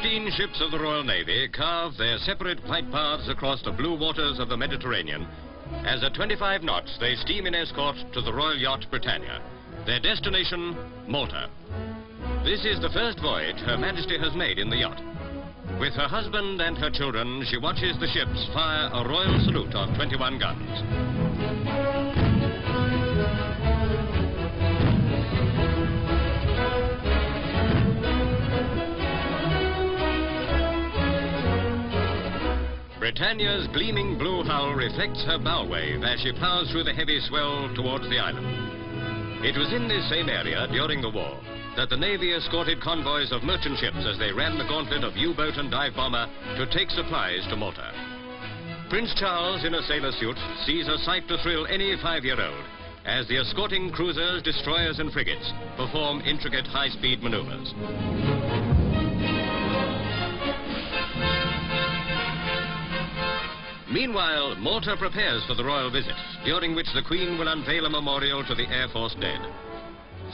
15 ships of the Royal Navy carve their separate flight paths across the blue waters of the Mediterranean as at 25 knots they steam in escort to the royal yacht Britannia. Their destination, Malta. This is the first voyage Her Majesty has made in the yacht. With her husband and her children, she watches the ships fire a royal salute of 21 guns. Britannia's gleaming blue hull reflects her bow wave as she plows through the heavy swell towards the island. It was in this same area during the war that the Navy escorted convoys of merchant ships as they ran the gauntlet of U-boat and dive bomber to take supplies to Malta. Prince Charles, in a sailor suit, sees a sight to thrill any 5-year-old as the escorting cruisers, destroyers and frigates perform intricate high-speed maneuvers. Meanwhile, Malta prepares for the royal visit, during which the Queen will unveil a memorial to the Air Force dead.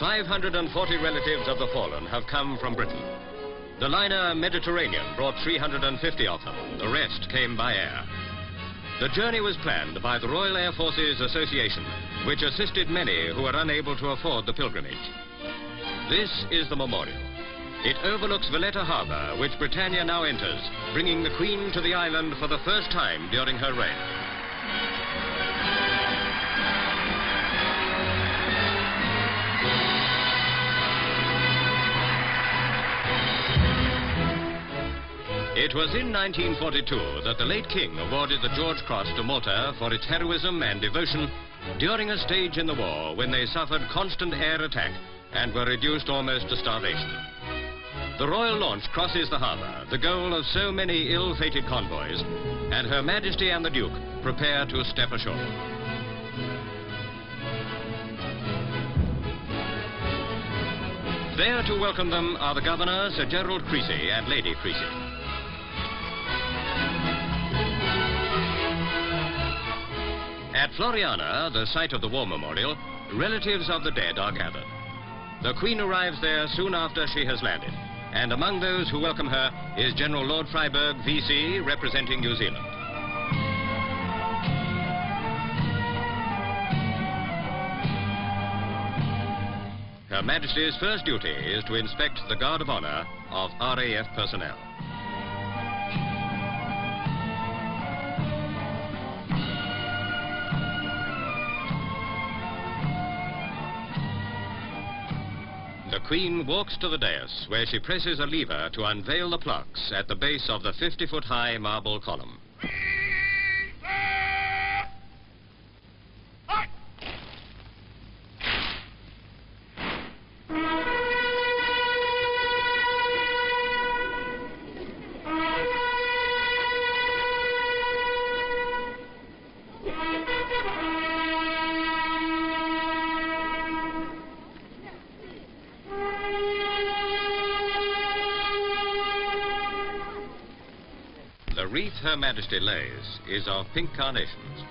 540 relatives of the fallen have come from Britain. The liner Mediterranean brought 350 of them. The rest came by air. The journey was planned by the Royal Air Forces Association, which assisted many who were unable to afford the pilgrimage. This is the memorial. It overlooks Valletta Harbour, which Britannia now enters, bringing the Queen to the island for the first time during her reign. It was in 1942 that the late King awarded the George Cross to Malta for its heroism and devotion during a stage in the war when they suffered constant air attack and were reduced almost to starvation. The royal launch crosses the harbour, the goal of so many ill-fated convoys, and Her Majesty and the Duke prepare to step ashore. There to welcome them are the Governor, Sir Gerald Creasy, and Lady Creasy. At Floriana, the site of the war memorial, relatives of the dead are gathered. The Queen arrives there soon after she has landed, and among those who welcome her is General Lord Freyberg, VC, representing New Zealand. Her Majesty's first duty is to inspect the Guard of Honour of RAF personnel. The Queen walks to the dais, where she presses a lever to unveil the plaques at the base of the 50-foot-high marble column. The wreath Her Majesty lays is of pink carnations.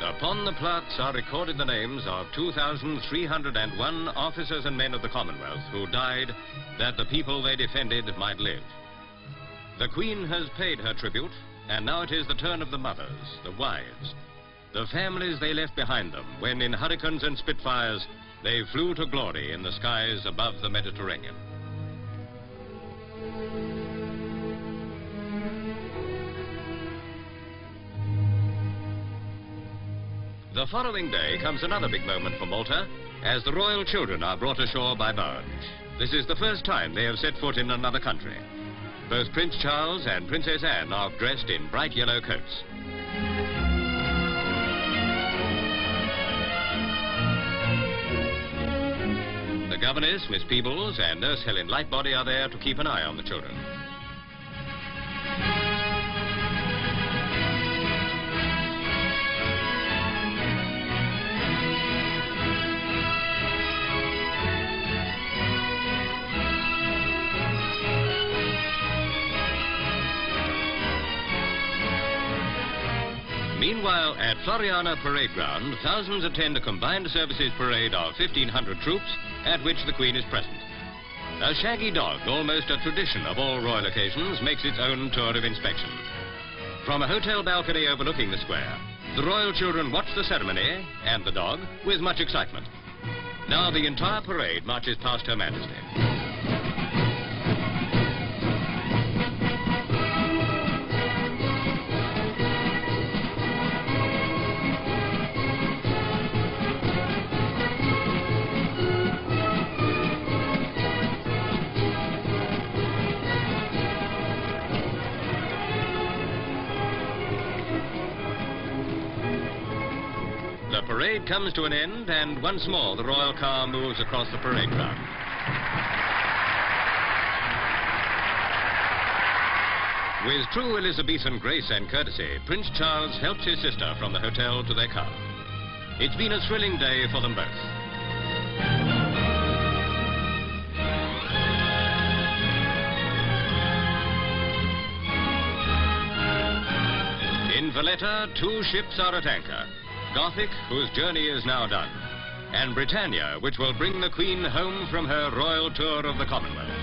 Upon the plaques are recorded the names of 2,301 officers and men of the Commonwealth who died that the people they defended might live. The Queen has paid her tribute, and now it is the turn of the mothers, the wives, the families they left behind them when in hurricanes and Spitfires they flew to glory in the skies above the Mediterranean. The following day comes another big moment for Malta, as the royal children are brought ashore by barge. This is the first time they have set foot in another country. Both Prince Charles and Princess Anne are dressed in bright yellow coats. The governess, Miss Peebles, and Nurse Helen Lightbody are there to keep an eye on the children. Meanwhile, at Floriana Parade Ground, thousands attend a combined services parade of 1,500 troops at which the Queen is present. A shaggy dog, almost a tradition of all royal occasions, makes its own tour of inspection. From a hotel balcony overlooking the square, the royal children watch the ceremony and the dog with much excitement. Now the entire parade marches past Her Majesty. The parade comes to an end, and once more the royal car moves across the parade ground. With true Elizabethan grace and courtesy, Prince Charles helps his sister from the hotel to their car. It's been a thrilling day for them both. In Valletta, 2 ships are at anchor. Gothic, whose journey is now done, and Britannia, which will bring the Queen home from her royal tour of the Commonwealth.